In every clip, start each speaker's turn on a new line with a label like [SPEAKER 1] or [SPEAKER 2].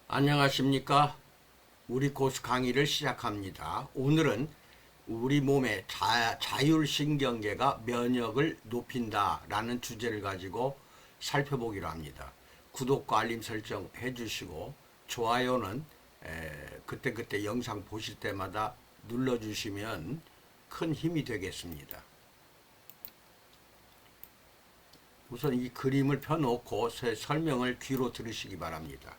[SPEAKER 1] 안녕하십니까. 우리 고수 강의를 시작합니다. 오늘은 우리 몸의 자율신경계가 면역을 높인다라는 주제를 가지고 살펴보기로 합니다. 구독과 알림 설정 해주시고 좋아요는 그때그때 영상 보실 때마다 눌러주시면 큰 힘이 되겠습니다. 우선 이 그림을 펴놓고 설명을 귀로 들으시기 바랍니다.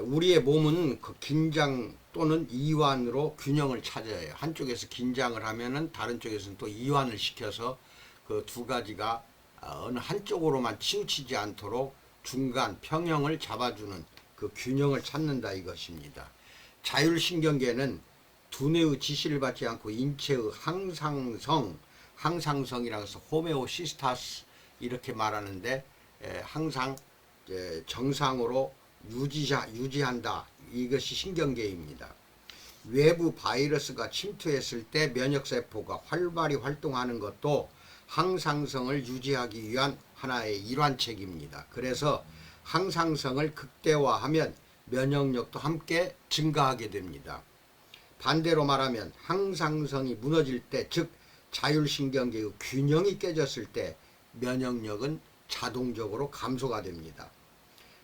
[SPEAKER 1] 우리의 몸은 그 긴장 또는 이완으로 균형을 찾아야 해요. 한쪽에서 긴장을 하면은 다른 쪽에서는 또 이완을 시켜서 그 두 가지가 어느 한쪽으로만 치우치지 않도록 중간 평형을 잡아주는 그 균형을 찾는다 이것입니다. 자율신경계는 두뇌의 지시를 받지 않고 인체의 항상성이라고 해서 호메오시스타스 이렇게 말하는데 항상 정상으로 유지한다. 이것이 신경계입니다. 외부 바이러스가 침투했을 때 면역세포가 활발히 활동하는 것도 항상성을 유지하기 위한 하나의 일환책입니다. 그래서 항상성을 극대화하면 면역력도 함께 증가하게 됩니다. 반대로 말하면 항상성이 무너질 때, 즉 자율신경계의 균형이 깨졌을 때 면역력은 자동적으로 감소가 됩니다.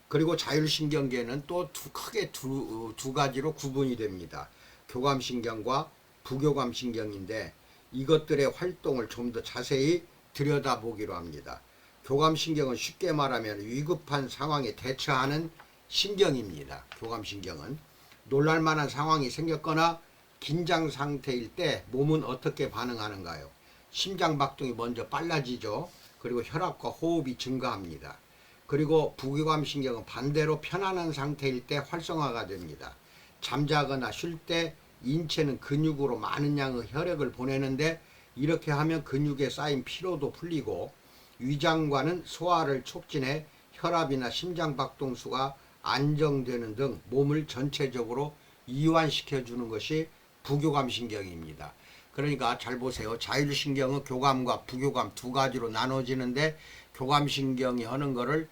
[SPEAKER 1] 그리고 자율신경계는 또 크게 두 가지로 구분이 됩니다. 교감신경과 부교감신경인데 이것들의 활동을 좀 더 자세히 들여다보기로 합니다. 교감신경은 쉽게 말하면 위급한 상황에 대처하는 신경입니다. 교감신경은 놀랄만한 상황이 생겼거나 긴장 상태일 때 몸은 어떻게 반응하는가요? 심장박동이 먼저 빨라지죠. 그리고 혈압과 호흡이 증가합니다. 그리고 부교감신경은 반대로 편안한 상태일 때 활성화가 됩니다. 잠자거나 쉴 때 인체는 근육으로 많은 양의 혈액을 보내는데 이렇게 하면 근육에 쌓인 피로도 풀리고 위장과는 소화를 촉진해 혈압이나 심장박동수가 안정되는 등 몸을 전체적으로 이완시켜주는 것이 부교감신경입니다. 그러니까 잘 보세요. 자율신경은 교감과 부교감 두 가지로 나눠지는데 교감신경이 하는 거를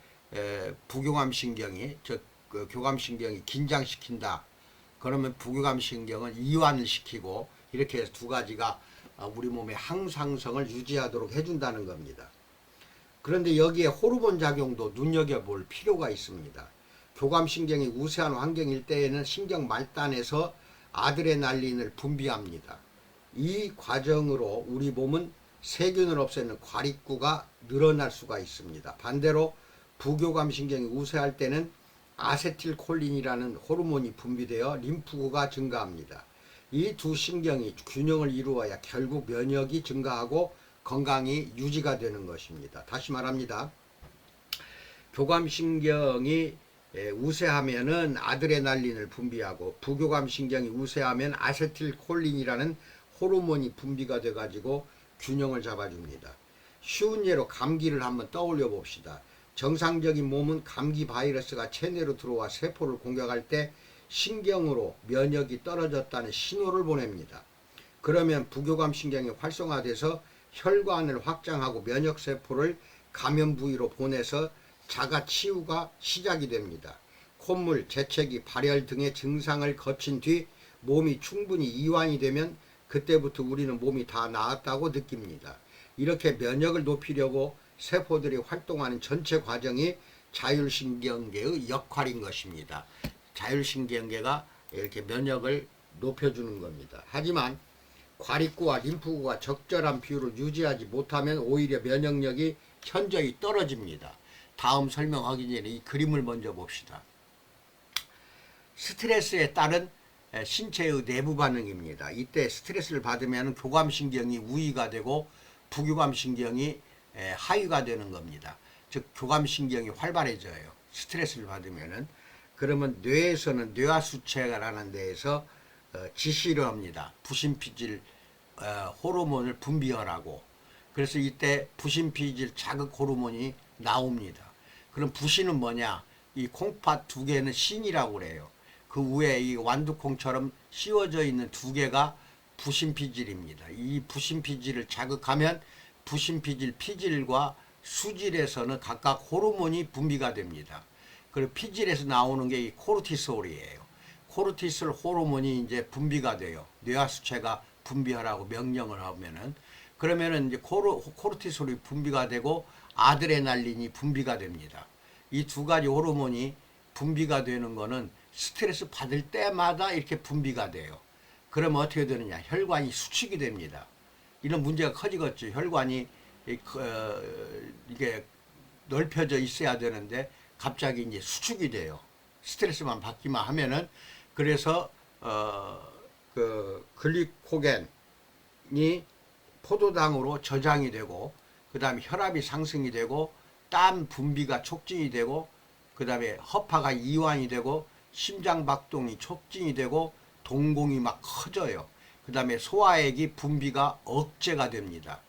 [SPEAKER 1] 부교감신경이 그 교감신경이 긴장시킨다. 그러면 부교감신경은 이완을 시키고 이렇게 해서 두 가지가 우리 몸의 항상성을 유지하도록 해준다는 겁니다. 그런데 여기에 호르몬 작용도 눈여겨볼 필요가 있습니다. 교감신경이 우세한 환경일 때에는 신경 말단에서 아드레날린을 분비합니다. 이 과정으로 우리 몸은 세균을 없애는 과립구가 늘어날 수가 있습니다. 반대로 부교감신경이 우세할 때는 아세틸콜린이라는 호르몬이 분비되어 림프구가 증가합니다. 이 두 신경이 균형을 이루어야 결국 면역이 증가하고 건강이 유지가 되는 것입니다. 다시 말합니다. 교감신경이 우세하면은 아드레날린을 분비하고 부교감신경이 우세하면 아세틸콜린이라는 호르몬이 분비가 돼 가지고 균형을 잡아줍니다. 쉬운 예로 감기를 한번 떠올려 봅시다. 정상적인 몸은 감기 바이러스가 체내로 들어와 세포를 공격할 때 신경으로 면역이 떨어졌다는 신호를 보냅니다. 그러면 부교감신경이 활성화돼서 혈관을 확장하고 면역세포를 감염 부위로 보내서 자가 치유가 시작이 됩니다. 콧물, 재채기, 발열 등의 증상을 거친 뒤 몸이 충분히 이완이 되면 그때부터 우리는 몸이 다 나았다고 느낍니다. 이렇게 면역을 높이려고 세포들이 활동하는 전체 과정이 자율신경계의 역할인 것입니다. 자율신경계가 이렇게 면역을 높여주는 겁니다. 하지만 과립구와 림프구가 적절한 비율을 유지하지 못하면 오히려 면역력이 현저히 떨어집니다. 다음 설명하기 전에 이 그림을 먼저 봅시다. 스트레스에 따른 신체의 내부 반응입니다. 이때 스트레스를 받으면 교감신경이 우위가 되고 부교감신경이 하위가 되는 겁니다. 즉 교감신경이 활발해져요. 스트레스를 받으면은. 그러면 뇌에서는 뇌하수체라는 데에서 지시를 합니다. 부신피질 호르몬을 분비하라고. 그래서 이때 부신피질 자극 호르몬이 나옵니다. 그럼 부신은 뭐냐? 이 콩팥 두 개는 신이라고 그래요. 그 위에 이 완두콩처럼 씌워져 있는 두 개가 부신피질입니다. 이 부신피질을 자극하면 부신피질 피질과 수질에서는 각각 호르몬이 분비가 됩니다. 그리고 피질에서 나오는 게 이 코르티솔이에요. 코르티솔 호르몬이 이제 분비가 돼요. 뇌하수체가 분비하라고 명령을 하면은, 그러면은 이제 코르티솔이 분비가 되고 아드레날린이 분비가 됩니다. 이 두 가지 호르몬이 분비가 되는 거는 스트레스 받을 때마다 이렇게 분비가 돼요. 그러면 어떻게 되느냐? 혈관이 수축이 됩니다. 이런 문제가 커지겠죠. 혈관이 이게 넓혀져 있어야 되는데 갑자기 이제 수축이 돼요. 스트레스만 받기만 하면은. 그래서 그 글리코겐이 포도당으로 저장이 되고, 그 다음에 혈압이 상승이 되고, 땀 분비가 촉진이 되고, 그 다음에 허파가 이완이 되고, 심장박동이 촉진이 되고, 동공이 막 커져요. 그 다음에 소화액이 분비가 억제가 됩니다.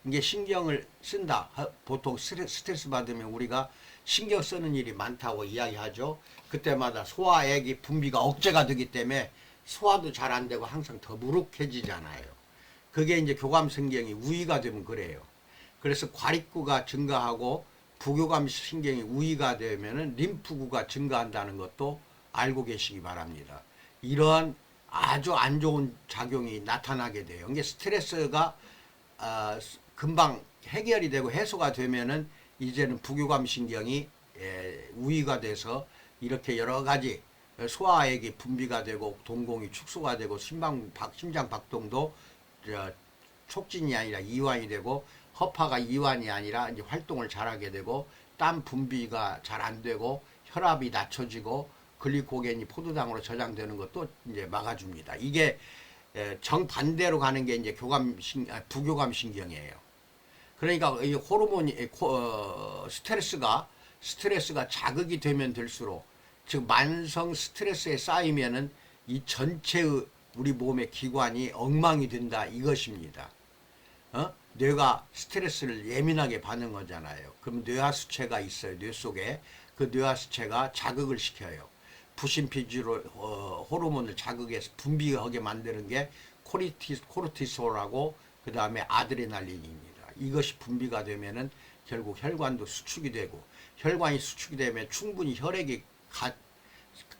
[SPEAKER 1] 이게 신경을 쓴다. 보통 스트레스 받으면 우리가 신경 쓰는 일이 많다고 이야기하죠. 그때마다 소화액이 분비가 억제가 되기 때문에 소화도 잘 안 되고 항상 더부룩해지잖아요. 그게 이제 교감신경이 우위가 되면 그래요. 그래서 과립구가 증가하고 부교감신경이 우위가 되면은 림프구가 증가한다는 것도 알고 계시기 바랍니다. 이러한 아주 안 좋은 작용이 나타나게 돼요. 이게 스트레스가 금방 해결이 되고 해소가 되면은 이제는 부교감신경이 우위가 돼서 이렇게 여러 가지 소화액이 분비가 되고 동공이 축소가 되고 심장 박동도 촉진이 아니라 이완이 되고, 허파가 이완이 아니라 이제 활동을 잘하게 되고, 땀 분비가 잘 안 되고, 혈압이 낮춰지고, 글리코겐이 포도당으로 저장되는 것도 이제 막아줍니다. 이게 정반대로 가는 게 이제 부교감신경이에요. 그러니까 이 호르몬이 스트레스가 자극이 되면 될수록, 즉 만성 스트레스에 쌓이면은 이 전체의 우리 몸의 기관이 엉망이 된다, 이것입니다. 뇌가 스트레스를 예민하게 받는 거잖아요. 그럼 뇌하수체가 있어요. 뇌 속에. 그 뇌하수체가 자극을 시켜요. 부신피질 호르몬을 자극해서 분비하게 만드는 게 코르티솔하고 그 다음에 아드레날린입니다. 이것이 분비가 되면은 결국 혈관도 수축이 되고, 혈관이 수축이 되면 충분히 혈액이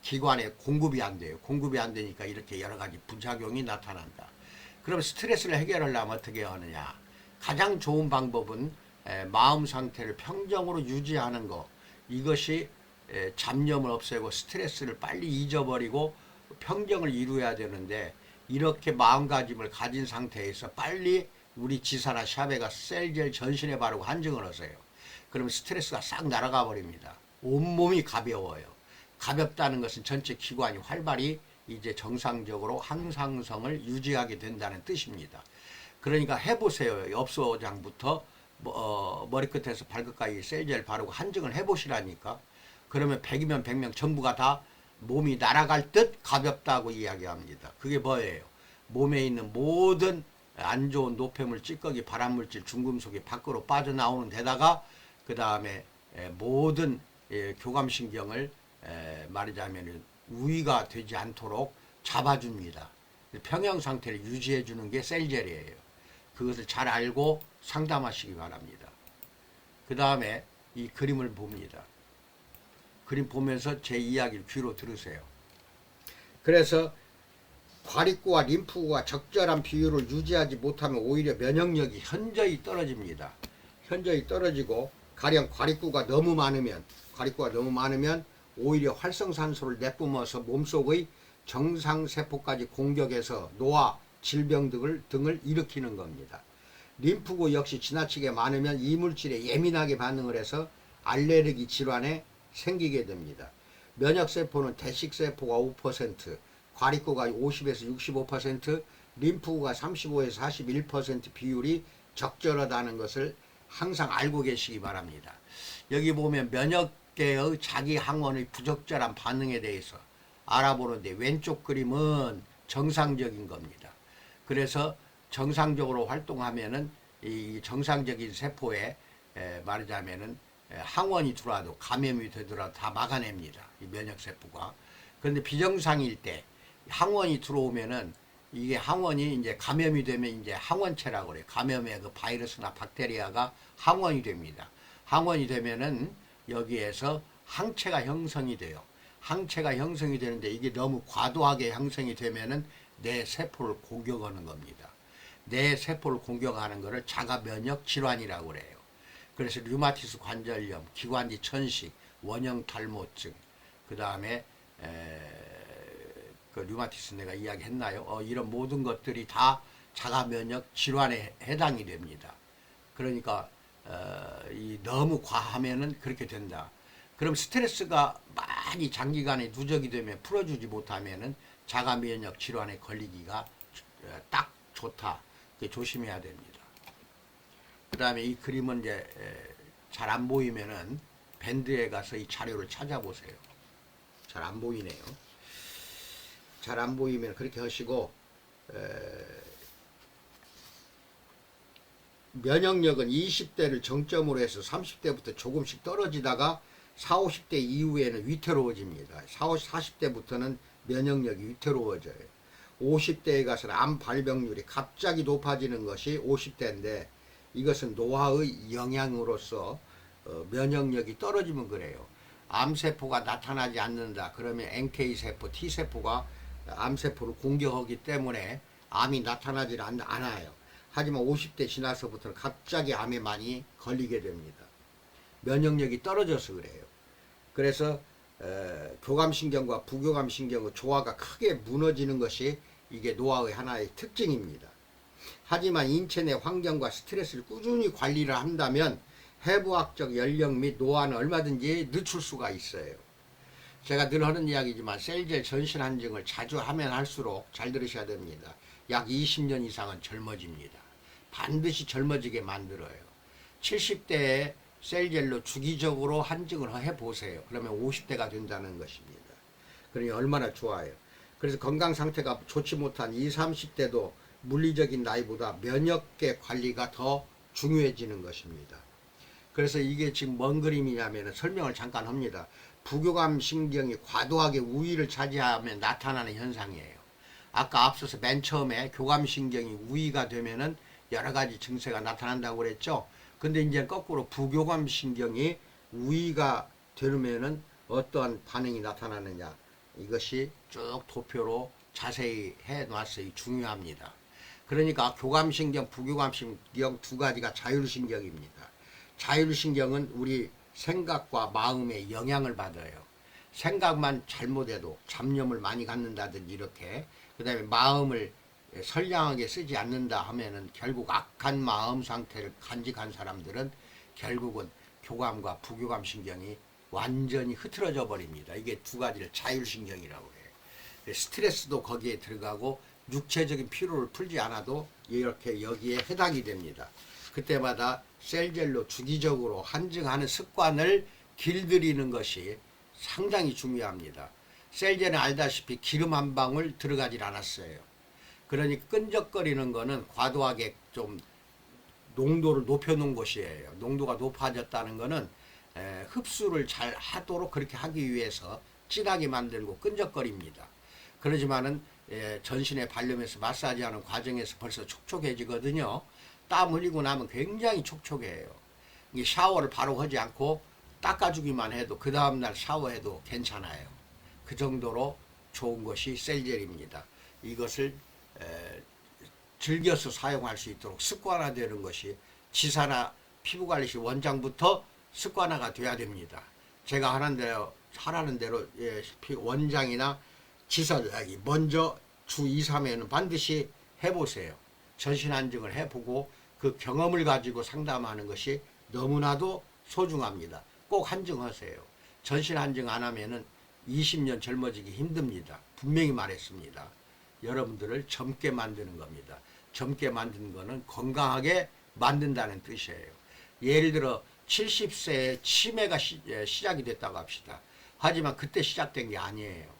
[SPEAKER 1] 기관에 공급이 안 돼요. 공급이 안 되니까 이렇게 여러 가지 부작용이 나타난다. 그럼 스트레스를 해결하려면 어떻게 하느냐? 가장 좋은 방법은 마음 상태를 평정으로 유지하는 것. 이것이 잡념을 없애고 스트레스를 빨리 잊어버리고 평정을 이루어야 되는데, 이렇게 마음가짐을 가진 상태에서 빨리 우리 지사나 샵에 가서 셀젤 전신에 바르고 한증을 하세요. 그러면 스트레스가 싹 날아가 버립니다. 온몸이 가벼워요. 가볍다는 것은 전체 기관이 활발히 이제 정상적으로 항상성을 유지하게 된다는 뜻입니다. 그러니까 해보세요. 엽소장부터 머리끝에서 발끝까지 셀젤 바르고 한증을 해보시라니까. 그러면 100이면 100명 전부가 다 몸이 날아갈 듯 가볍다고 이야기합니다. 그게 뭐예요? 몸에 있는 모든 안 좋은 노폐물, 찌꺼기, 발암물질, 중금속이 밖으로 빠져나오는 데다가 그 다음에 모든 교감신경을 말하자면 우위가 되지 않도록 잡아줍니다. 평형 상태를 유지해 주는 게 셀젤이에요. 그것을 잘 알고 상담하시기 바랍니다. 그 다음에 이 그림을 봅니다. 그림 보면서 제 이야기를 귀로 들으세요. 그래서 과립구와 림프구가 적절한 비율을 유지하지 못하면 오히려 면역력이 현저히 떨어집니다. 현저히 떨어지고, 가령 과립구가 너무 많으면 오히려 활성산소를 내뿜어서 몸속의 정상세포까지 공격해서 노화, 질병 등을 일으키는 겁니다. 림프구 역시 지나치게 많으면 이물질에 예민하게 반응을 해서 알레르기 질환에 생기게 됩니다. 면역세포는 대식세포가 5%, 과립구가 50에서 65%, 림프구가 35에서 41% 비율이 적절하다는 것을 항상 알고 계시기 바랍니다. 여기 보면 면역계의 자기 항원의 부적절한 반응에 대해서 알아보는데, 왼쪽 그림은 정상적인 겁니다. 그래서 정상적으로 활동하면은 이 정상적인 세포에 말하자면은 항원이 들어와도, 감염이 되더라도 다 막아냅니다. 이 면역세포가. 그런데 비정상일 때 항원이 들어오면은, 이게 항원이 이제 감염이 되면 이제 항원체라고 그래요. 감염의 그 바이러스나 박테리아가 항원이 됩니다. 항원이 되면은 여기에서 항체가 형성이 돼요. 항체가 형성이 되는데 이게 너무 과도하게 형성이 되면은 내 세포를 공격하는 겁니다. 내 세포를 공격하는 것을 자가 면역 질환이라고 그래요. 그래서 류마티스 관절염, 기관지 천식, 원형 탈모증, 그 다음에 그 류마티스 내가 이야기했나요? 이런 모든 것들이 다 자가 면역 질환에 해당이 됩니다. 그러니까 이 너무 과하면은 그렇게 된다. 그럼 스트레스가 많이 장기간에 누적이 되면 풀어주지 못하면은 자가 면역 질환에 걸리기가 딱 좋다. 조심해야 됩니다. 그 다음에 이 그림은 이제 잘 안 보이면은 밴드에 가서 이 자료를 찾아보세요. 잘 안 보이네요. 잘 안 보이면 그렇게 하시고, 면역력은 20대를 정점으로 해서 30대부터 조금씩 떨어지다가 40, 50대 이후에는 위태로워집니다. 40, 40대부터는 면역력이 위태로워져요. 50대에 가서는 암 발병률이 갑자기 높아지는 것이 50대인데 이것은 노화의 영향으로서 면역력이 떨어지면 그래요. 암세포가 나타나지 않는다. 그러면 NK세포, T세포가 암세포를 공격하기 때문에 암이 나타나지 않아요. 하지만 50대 지나서부터는 갑자기 암에 많이 걸리게 됩니다. 면역력이 떨어져서 그래요. 그래서 교감신경과 부교감신경의 조화가 크게 무너지는 것이 이게 노화의 하나의 특징입니다. 하지만 인체 내 환경과 스트레스를 꾸준히 관리를 한다면 해부학적 연령 및 노화는 얼마든지 늦출 수가 있어요. 제가 늘 하는 이야기지만 셀젤 전신 한증을 자주 하면 할수록 잘 들으셔야 됩니다. 약 20년 이상은 젊어집니다. 반드시 젊어지게 만들어요. 70대에 셀젤로 주기적으로 한증을 해보세요. 그러면 50대가 된다는 것입니다. 그러니 얼마나 좋아요. 그래서 건강 상태가 좋지 못한 20, 30대도 물리적인 나이보다 면역계 관리가 더 중요해지는 것입니다. 그래서 이게 지금 뭔 그림이냐면 설명을 잠깐 합니다. 부교감 신경이 과도하게 우위를 차지하면 나타나는 현상이에요. 아까 앞서서 맨 처음에 교감 신경이 우위가 되면은 여러 가지 증세가 나타난다고 그랬죠. 근데 이제 거꾸로 부교감 신경이 우위가 되면은 어떠한 반응이 나타나느냐, 이것이 쭉 도표로 자세히 해 놨어요. 중요합니다. 그러니까 교감신경, 부교감신경 두 가지가 자율신경입니다. 자율신경은 우리 생각과 마음에 영향을 받아요. 생각만 잘못해도 잡념을 많이 갖는다든지 이렇게, 그 다음에 마음을 선량하게 쓰지 않는다 하면은 결국 악한 마음 상태를 간직한 사람들은 결국은 교감과 부교감 신경이 완전히 흐트러져 버립니다. 이게 두 가지를 자율신경이라고 해요. 스트레스도 거기에 들어가고 육체적인 피로를 풀지 않아도 이렇게 여기에 해당이 됩니다. 그때마다 셀젤로 주기적으로 한증하는 습관을 길들이는 것이 상당히 중요합니다. 셀젤은 알다시피 기름 한 방울 들어가질 않았어요. 그러니 끈적거리는 거는 과도하게 좀 농도를 높여놓은 것이에요. 농도가 높아졌다는 거는 흡수를 잘 하도록 그렇게 하기 위해서 진하게 만들고 끈적거립니다. 그러지만은 전신에 발림해서 마사지하는 과정에서 벌써 촉촉해지거든요. 땀 흘리고 나면 굉장히 촉촉해요. 이 샤워를 바로 하지 않고 닦아주기만 해도 그 다음날 샤워해도 괜찮아요. 그 정도로 좋은 것이 셀젤입니다. 이것을 즐겨서 사용할 수 있도록 습관화되는 것이 지사나 피부관리실 원장부터 습관화가 돼야 됩니다. 제가 하라는 대로 원장이나 지사장이 먼저 주 2, 3회는 반드시 해보세요. 전신 한증을 해보고 그 경험을 가지고 상담하는 것이 너무나도 소중합니다. 꼭 한증하세요. 전신 한증 안 하면은 20년 젊어지기 힘듭니다. 분명히 말했습니다. 여러분들을 젊게 만드는 겁니다. 젊게 만드는 거는 건강하게 만든다는 뜻이에요. 예를 들어 70세에 치매가 시작이 됐다고 합시다. 하지만 그때 시작된 게 아니에요.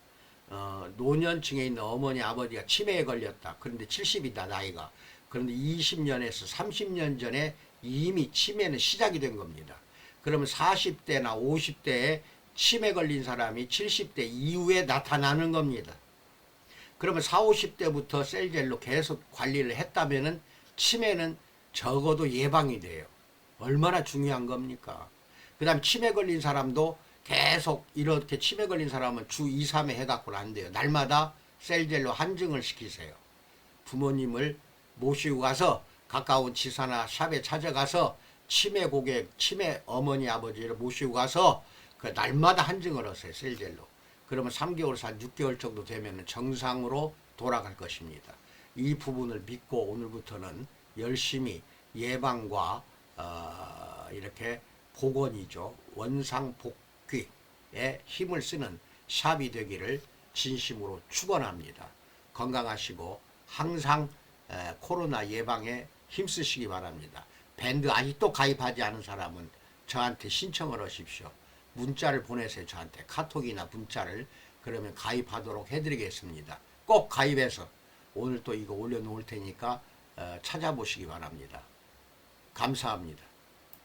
[SPEAKER 1] 노년층에 있는 어머니 아버지가 치매에 걸렸다. 그런데 70이다 나이가. 그런데 20년에서 30년 전에 이미 치매는 시작이 된 겁니다. 그러면 40대나 50대에 치매 걸린 사람이 70대 이후에 나타나는 겁니다. 그러면 40, 50대부터 셀젤로 계속 관리를 했다면은 치매는 적어도 예방이 돼요. 얼마나 중요한 겁니까? 그 다음 치매 걸린 사람도 계속 이렇게 치매 걸린 사람은 주 2, 3회 해갖고는 안 돼요. 날마다 셀젤로 한증을 시키세요. 부모님을 모시고 가서 가까운 지사나 샵에 찾아가서 치매 고객, 치매 어머니 아버지를 모시고 가서 그 날마다 한증을 하세요. 셀젤로. 그러면 3개월에서 한 6개월 정도 되면 정상으로 돌아갈 것입니다. 이 부분을 믿고 오늘부터는 열심히 예방과 이렇게 복원이죠. 원상복귀에 힘을 쓰는 샵이 되기를 진심으로 축원합니다. 건강하시고 항상 코로나 예방에 힘쓰시기 바랍니다. 밴드 아직도 가입하지 않은 사람은 저한테 신청을 하십시오. 문자를 보내세요. 저한테 카톡이나 문자를. 그러면 가입하도록 해드리겠습니다. 꼭 가입해서 오늘 또 이거 올려놓을 테니까 찾아보시기 바랍니다. 감사합니다.